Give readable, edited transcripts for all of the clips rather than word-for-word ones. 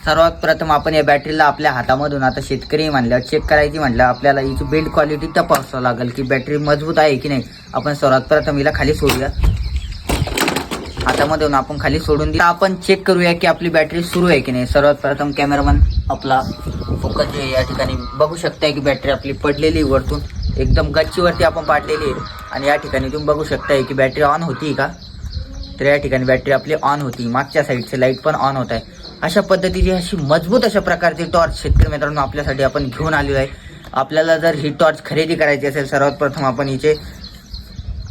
सर्वात प्रथम आपण या बॅटरीला आपल्या हातामधून आता शेतकरी म्हणल्यावर चेक करायची म्हणलं आपल्याला हिची बिल्ड क्वालिटी तपासावं लागेल की बॅटरी मजबूत आहे की नाही। आपण सर्वात प्रथम हिला खाली सोडूया, हातामधून आपण खाली सोडून दिला। आपण चेक करूया की आपली बॅटरी सुरू आहे की नाही। सर्वात प्रथम कॅमेरामन आपला फोकस जे या ठिकाणी बघू शकताय की बॅटरी आपली पडलेली वरतून एकदम गच्चीवरती आपण पाडलेली आहे आणि या ठिकाणी तुम्ही बघू शकताय की बॅटरी ऑन होती का। तर या ठिकाणी बॅटरी आपली ऑन होती, मागच्या साईडचे लाईट पण ऑन होत आहे। अशा पद्धतीची अशी मजबूत अशा प्रकारची टॉर्च शेतकरी मित्रांनो आपल्यासाठी आपण घेऊन आलेलो आहे। आपल्याला जर ही टॉर्च खरेदी करायची असेल सर्वात प्रथम आपण हिचे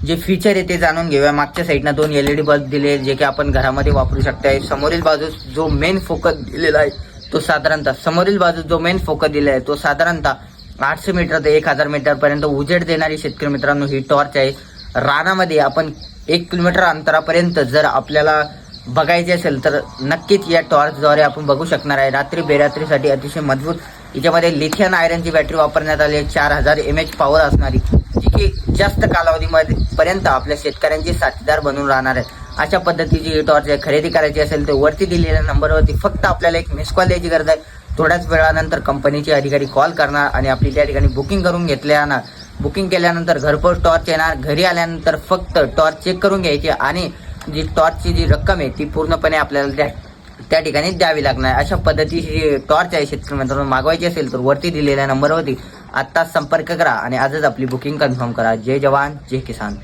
जे फीचर आहे ते जाणून घेऊया। मागच्या साईडना 2 LED बल्ब दिले जे की आपण घरामध्ये वापरू शकताय। समोरील बाजूस जो मेन फोकस दिलेला आहे तो साधारणतः समोरील बाजूस जो मेन फोकस दिलेला आहे तो साधारणतः 800 मीटर ते 1000 मीटर पर्यंत उजेड देणारी शेतकरी मित्रांनो ही टॉर्च आहे। रानामध्ये आपण 1 किलोमीटर अंतरापर्यंत जर आपल्याला बघायचे असेल तर नक्कीच या टॉर्चद्वारे आपण बघू शकणार आहे। रात्री बेरात्रीसाठी अतिशय मजबूत याच्यामध्ये लिथियम आयरनची बॅटरी वापरण्यात आली आहे। 4000 mAh पॉवर असणारी जी की जास्त कालावधीमध्ये पर्यंत आपल्या शेतकऱ्यांची साथीदार बनून राहणार आहे। अशा पद्धतीची ही टॉर्च खरेदी करायची असेल तर वरती दिलेल्या नंबरवरती फक्त आपल्याला एक मिस कॉल द्यायची गरज आहे। थोड्याच वेळानंतर कंपनीचे अधिकारी कॉल करणार आणि आपली त्या ठिकाणी बुकिंग करून घेतल्यानं बुकिंग केल्यानंतर घरपोच टॉर्च येणार। घरी आल्यानंतर फक्त टॉर्च चेक करून घ्यायची आणि जी टॉर्चची जी रक्कम आहे ती पूर्णपणे आपल्याला त्या ठिकाणी द्यावी लागणार। अशा पद्धतीची टॉर्च आहे शेतकरी मित्रांनो मागवायची असेल तर वरती दिलेल्या नंबरवरती आत्ताच संपर्क करा आणि आजच आपली बुकिंग कन्फर्म करा। जय जवान जय किसान।